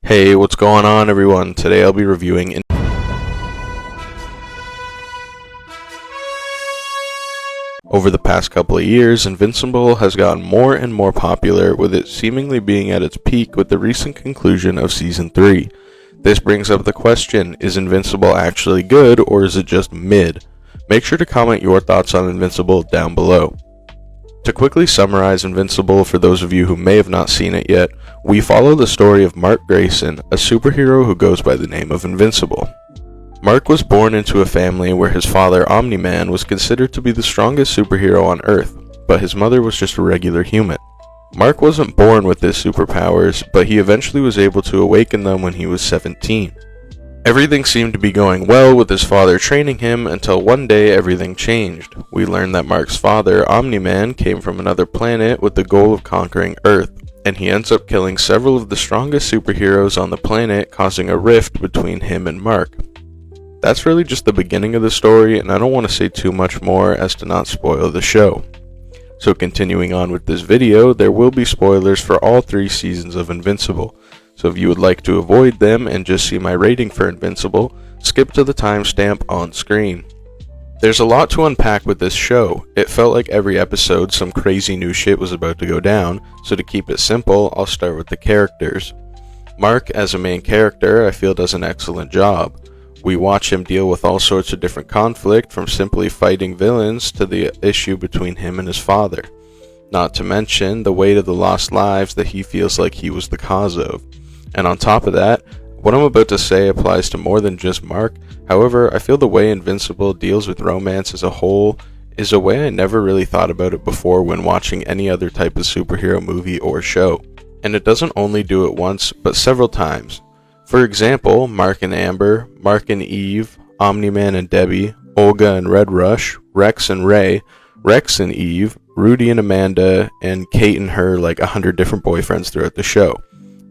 Hey, what's going on everyone? Today I'll be reviewing Over the past couple of years, Invincible has gotten more and more popular, with it seemingly being at its peak with the recent conclusion of Season 3. This brings up the question, is Invincible actually good, or is it just mid? Make sure to comment your thoughts on Invincible down below. To quickly summarize Invincible for those of you who may have not seen it yet, we follow the story of Mark Grayson, a superhero who goes by the name of Invincible. Mark was born into a family where his father, Omni-Man, was considered to be the strongest superhero on Earth, but his mother was just a regular human. Mark wasn't born with his superpowers, but he eventually was able to awaken them when he was 17. Everything seemed to be going well with his father training him until one day everything changed. We learned that Mark's father, Omni-Man, came from another planet with the goal of conquering Earth, and he ends up killing several of the strongest superheroes on the planet, causing a rift between him and Mark. That's really just the beginning of the story, and I don't want to say too much more as to not spoil the show. So continuing on with this video, there will be spoilers for all 3 seasons of Invincible. So if you would like to avoid them and just see my rating for Invincible, skip to the timestamp on screen. There's a lot to unpack with this show. It felt like every episode some crazy new shit was about to go down, so to keep it simple, I'll start with the characters. Mark, as a main character, I feel does an excellent job. We watch him deal with all sorts of different conflict, from simply fighting villains to the issue between him and his father. Not to mention the weight of the lost lives that he feels like he was the cause of. And on top of that, what I'm about to say applies to more than just Mark. However, I feel the way Invincible deals with romance as a whole is a way I never really thought about it before when watching any other type of superhero movie or show. And it doesn't only do it once, but several times. For example, Mark and Amber, Mark and Eve, Omni-Man and Debbie, Olga and Red Rush, Rex and Ray, Rex and Eve, Rudy and Amanda, and Kate and her 100 different boyfriends throughout the show.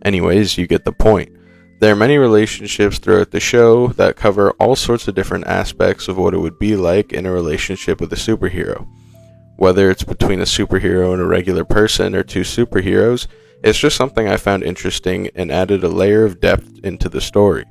Anyways, you get the point. There are many relationships throughout the show that cover all sorts of different aspects of what it would be like in a relationship with a superhero. Whether it's between a superhero and a regular person or 2 superheroes, it's just something I found interesting and added a layer of depth into the story.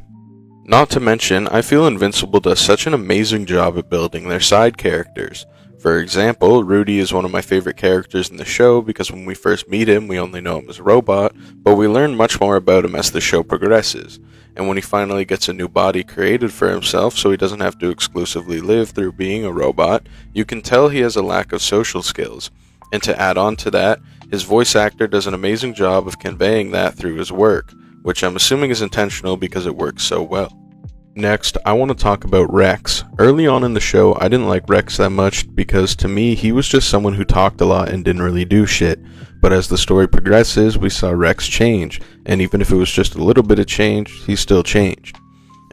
Not to mention, I feel Invincible does such an amazing job at building their side characters. For example, Rudy is one of my favorite characters in the show because when we first meet him, we only know him as a robot, but we learn much more about him as the show progresses. And when he finally gets a new body created for himself so he doesn't have to exclusively live through being a robot, you can tell he has a lack of social skills. And to add on to that, his voice actor does an amazing job of conveying that through his work, which I'm assuming is intentional because it works so well. Next, I want to talk about Rex. Early on in the show, I didn't like Rex that much because to me, he was just someone who talked a lot and didn't really do shit. But as the story progresses, we saw Rex change, and even if it was just a little bit of change, he still changed.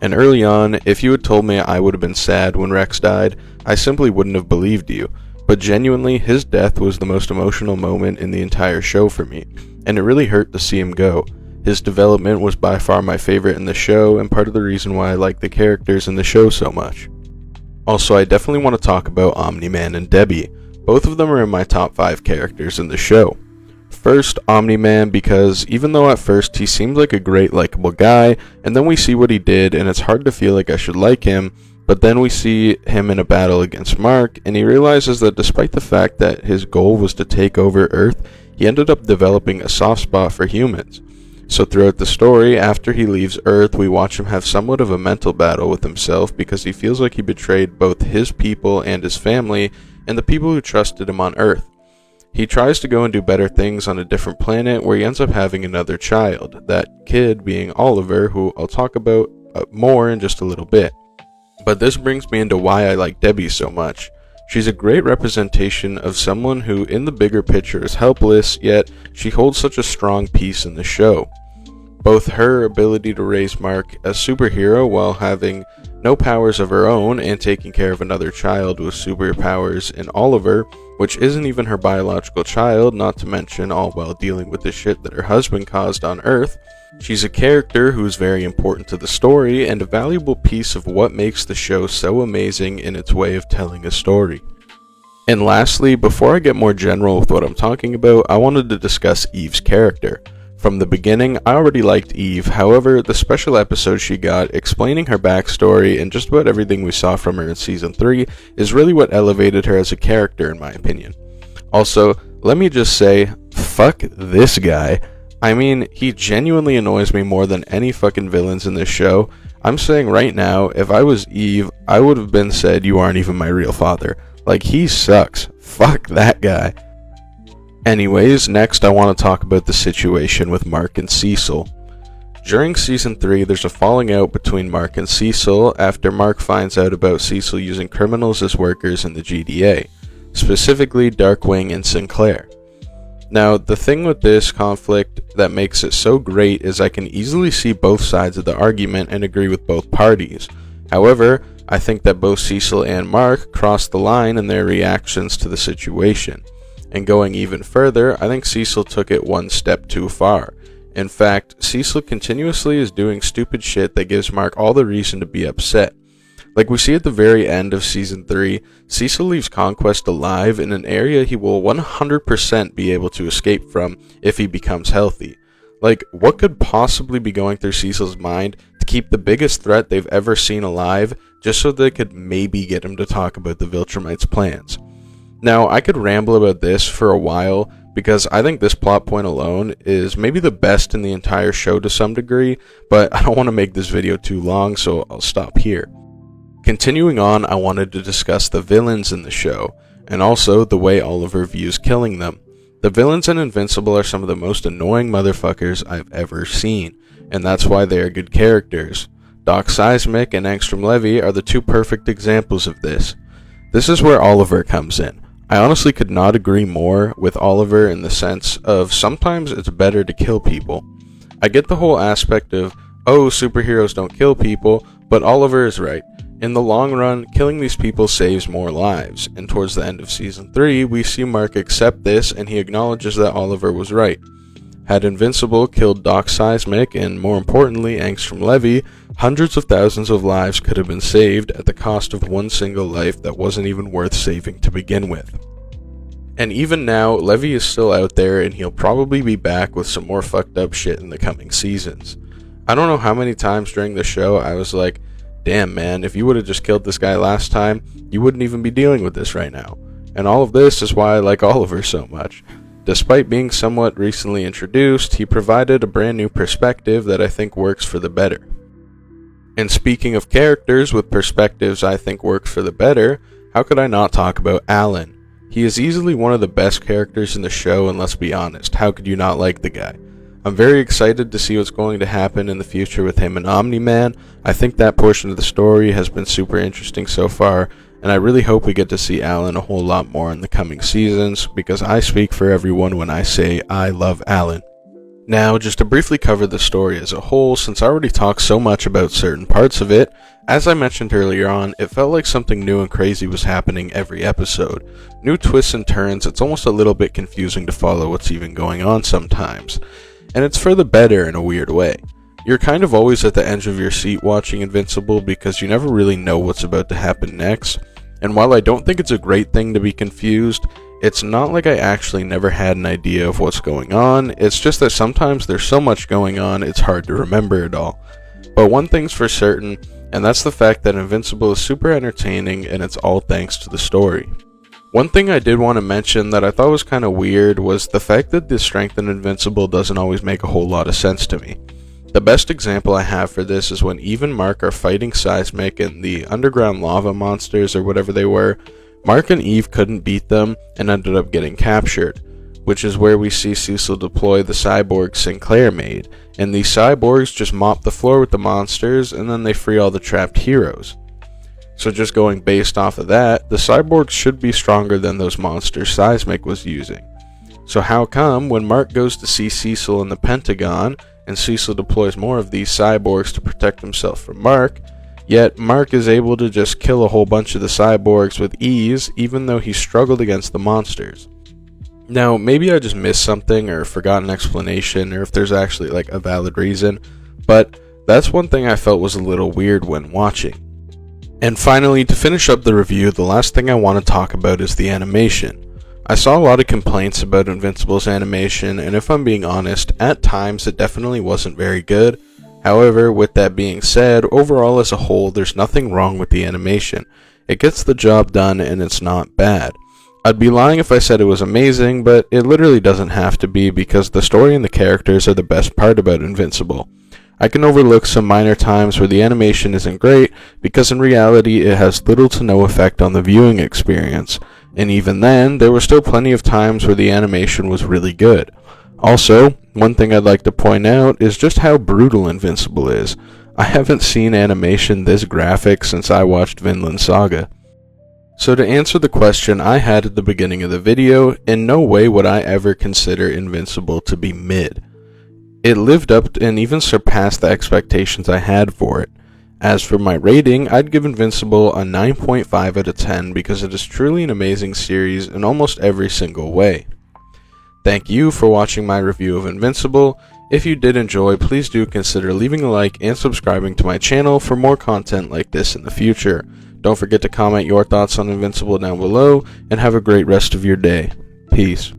And early on, if you had told me I would have been sad when Rex died, I simply wouldn't have believed you. But genuinely, his death was the most emotional moment in the entire show for me, and it really hurt to see him go. His development was by far my favorite in the show, and part of the reason why I like the characters in the show so much. Also, I definitely want to talk about Omni-Man and Debbie. Both of them are in my top 5 characters in the show. First, Omni-Man, because even though at first he seemed like a great likable guy, and then we see what he did and it's hard to feel like I should like him, but then we see him in a battle against Mark, and he realizes that despite the fact that his goal was to take over Earth, he ended up developing a soft spot for humans. So throughout the story, after he leaves Earth, we watch him have somewhat of a mental battle with himself because he feels like he betrayed both his people and his family and the people who trusted him on Earth. He tries to go and do better things on a different planet where he ends up having another child, that kid being Oliver, who I'll talk about more in just a little bit. But this brings me into why I like Debbie so much. She's a great representation of someone who in the bigger picture is helpless, yet she holds such a strong piece in the show. Both her ability to raise Mark as superhero while having no powers of her own and taking care of another child with superpowers in Oliver, which isn't even her biological child, not to mention all while dealing with the shit that her husband caused on Earth. She's a character who's very important to the story and a valuable piece of what makes the show so amazing in its way of telling a story. And lastly, before I get more general with what I'm talking about, I wanted to discuss Eve's character. From the beginning, I already liked Eve, however, the special episode she got explaining her backstory and just about everything we saw from her in Season 3 is really what elevated her as a character in my opinion. Also, let me just say, fuck this guy. I mean, he genuinely annoys me more than any fucking villains in this show. I'm saying right now, if I was Eve, I would have been said, you aren't even my real father. Like, he sucks. Fuck that guy. Anyways, next I want to talk about the situation with Mark and Cecil. During Season 3, there's a falling out between Mark and Cecil after Mark finds out about Cecil using criminals as workers in the GDA, specifically Darkwing and Sinclair. Now, the thing with this conflict that makes it so great is I can easily see both sides of the argument and agree with both parties. However, I think that both Cecil and Mark crossed the line in their reactions to the situation. And going even further, I think Cecil took it one step too far. In fact, Cecil continuously is doing stupid shit that gives Mark all the reason to be upset. Like we see at the very end of Season 3, Cecil leaves Conquest alive in an area he will 100% be able to escape from if he becomes healthy. Like, what could possibly be going through Cecil's mind to keep the biggest threat they've ever seen alive just so they could maybe get him to talk about the Viltrumites' plans? Now, I could ramble about this for a while because I think this plot point alone is maybe the best in the entire show to some degree, but I don't want to make this video too long, so I'll stop here. Continuing on, I wanted to discuss the villains in the show, and also the way Oliver views killing them. The villains in Invincible are some of the most annoying motherfuckers I've ever seen, and that's why they are good characters. Doc Seismic and Angstrom Levy are the two perfect examples of this. This is where Oliver comes in. I honestly could not agree more with Oliver in the sense of sometimes it's better to kill people. I get the whole aspect of, oh, superheroes don't kill people, but Oliver is right. In the long run, killing these people saves more lives, and towards the end of Season 3, we see Mark accept this and he acknowledges that Oliver was right. Had Invincible killed Doc Seismic and, more importantly, Angstrom Levy, hundreds of thousands of lives could have been saved at the cost of one single life that wasn't even worth saving to begin with. And even now, Levy is still out there and he'll probably be back with some more fucked up shit in the coming seasons. I don't know how many times during the show I was like, damn man, if you would have just killed this guy last time, you wouldn't even be dealing with this right now. And all of this is why I like Oliver so much. Despite being somewhat recently introduced, he provided a brand new perspective that I think works for the better. And speaking of characters with perspectives I think work for the better, how could I not talk about Alan? He is easily one of the best characters in the show, and let's be honest, how could you not like the guy? I'm very excited to see what's going to happen in the future with him and Omni-Man. I think that portion of the story has been super interesting so far, and I really hope we get to see Alan a whole lot more in the coming seasons, because I speak for everyone when I say I love Alan. Now, just to briefly cover the story as a whole, since I already talked so much about certain parts of it, as I mentioned earlier on, it felt like something new and crazy was happening every episode. New twists and turns, it's almost a little bit confusing to follow what's even going on sometimes. And it's for the better in a weird way. You're kind of always at the edge of your seat watching Invincible because you never really know what's about to happen next. And while I don't think it's a great thing to be confused, it's not like I actually never had an idea of what's going on. It's just that sometimes there's so much going on, it's hard to remember it all. But one thing's for certain, and that's the fact that Invincible is super entertaining, and it's all thanks to the story. One thing I did want to mention that I thought was kind of weird was the fact that the strength in Invincible doesn't always make a whole lot of sense to me. The best example I have for this is when Eve and Mark are fighting Seismic and the underground lava monsters or whatever they were. Mark and Eve couldn't beat them and ended up getting captured, which is where we see Cecil deploy the cyborg Sinclair made, and these cyborgs just mop the floor with the monsters and then they free all the trapped heroes. So just going based off of that, the cyborgs should be stronger than those monsters Seismic was using. So how come when Mark goes to see Cecil in the Pentagon, and Cecil deploys more of these cyborgs to protect himself from Mark, yet Mark is able to just kill a whole bunch of the cyborgs with ease, even though he struggled against the monsters? Now, maybe I just missed something or forgot an explanation, or if there's actually like a valid reason, but that's one thing I felt was a little weird when watching. And finally, to finish up the review, the last thing I want to talk about is the animation. I saw a lot of complaints about Invincible's animation, and if I'm being honest, at times it definitely wasn't very good. However, with that being said, overall as a whole, there's nothing wrong with the animation. It gets the job done and it's not bad. I'd be lying if I said it was amazing, but it literally doesn't have to be because the story and the characters are the best part about Invincible. I can overlook some minor times where the animation isn't great because in reality it has little to no effect on the viewing experience, and even then, there were still plenty of times where the animation was really good. Also, one thing I'd like to point out is just how brutal Invincible is. I haven't seen animation this graphic since I watched Vinland Saga. So to answer the question I had at the beginning of the video, in no way would I ever consider Invincible to be mid. It lived up and even surpassed the expectations I had for it. As for my rating, I'd give Invincible a 9.5 out of 10 because it is truly an amazing series in almost every single way. Thank you for watching my review of Invincible. If you did enjoy, please do consider leaving a like and subscribing to my channel for more content like this in the future. Don't forget to comment your thoughts on Invincible down below, and have a great rest of your day. Peace.